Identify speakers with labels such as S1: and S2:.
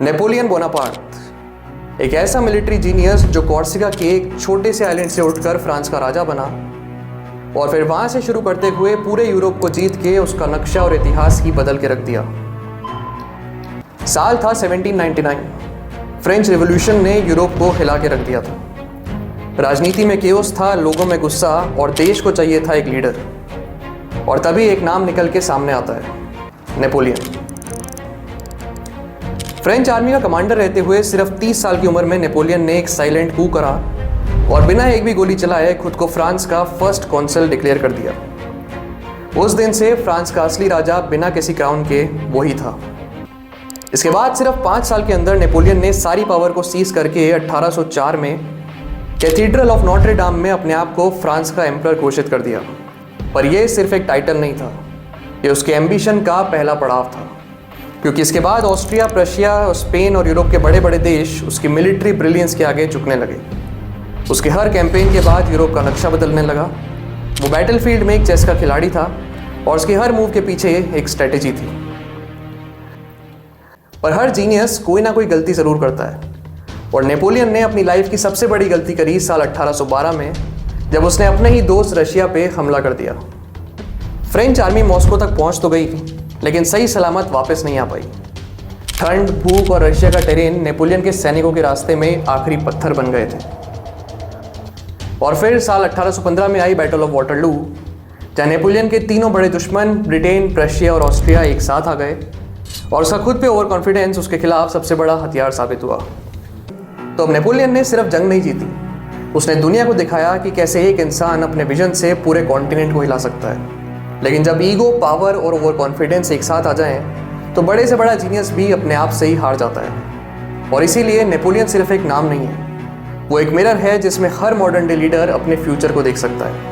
S1: Napoleon Bonaparte एक ऐसा military genius जो कॉर्सिका के एक छोटे से आइलैंड से उठकर फ्रांस का राजा बना और फिर वहां से शुरू करते हुए पूरे यूरोप को जीत के उसका नक्शा और इतिहास ही बदल के रख दिया। साल था 1799। फ्रेंच रिवॉल्यूशन ने यूरोप को हिला के रख दिया था। राजनीति में केओस था, लोगों में गुस्सा और देश को चाहिए था एक लीडर। और तभी एक नाम निकल के सामने आता है, नेपोलियन। फ्रेंच आर्मी का कमांडर रहते हुए सिर्फ 30 साल की उम्र में नेपोलियन ने एक साइलेंट कू करा और बिना एक भी गोली चलाए खुद को फ्रांस का फर्स्ट कॉन्सल डिक्लेयर कर दिया। उस दिन से फ्रांस का असली राजा बिना किसी क्राउन के वही था। इसके बाद सिर्फ 5 साल के अंदर नेपोलियन ने सारी पावर को सीज करके 1804 में कैथीड्रल ऑफ नोट्रे डाम में अपने आप को फ्रांस का एम्परर घोषित कर दिया। पर यह सिर्फ एक टाइटल नहीं था, ये उसके एम्बिशन का पहला पड़ाव था, क्योंकि इसके बाद ऑस्ट्रिया, प्रशिया, स्पेन और यूरोप के बड़े बड़े देश उसकी मिलिट्री ब्रिलियंस के आगे झुकने लगे। उसके हर कैंपेन के बाद यूरोप का नक्शा बदलने लगा। वो बैटलफील्ड में एक चेस का खिलाड़ी था और उसके हर मूव के पीछे एक स्ट्रेटेजी थी। पर हर जीनियस कोई ना कोई गलती जरूर करता है और नेपोलियन ने अपनी लाइफ की सबसे बड़ी गलती करी साल 1812 में, जब उसने अपने ही दोस्त रशिया पे हमला कर दिया। फ्रेंच आर्मी मॉस्को तक पहुंच तो गई लेकिन सही सलामत वापस नहीं आ पाई। ठंड, भूख और रशिया का टेरेन नेपोलियन के सैनिकों के रास्ते में आखिरी पत्थर बन गए थे। और फिर साल 1815 में आई बैटल ऑफ वाटरलू, जहाँ नेपोलियन के तीनों बड़े दुश्मन ब्रिटेन, प्रशिया और ऑस्ट्रिया एक साथ आ गए और उसका खुद पे ओवर कॉन्फिडेंस उसके खिलाफ सबसे बड़ा हथियार साबित हुआ। तो अब नेपोलियन ने सिर्फ जंग नहीं जीती, उसने दुनिया को दिखाया कि कैसे एक इंसान अपने विजन से पूरे कॉन्टिनेंट को हिला सकता है। लेकिन जब ईगो, पावर और ओवर कॉन्फिडेंस एक साथ आ जाएं, तो बड़े से बड़ा जीनियस भी अपने आप से ही हार जाता है। और इसीलिए नेपोलियन सिर्फ एक नाम नहीं है, वो एक मिरर है जिसमें हर मॉडर्न डे लीडर अपने फ्यूचर को देख सकता है।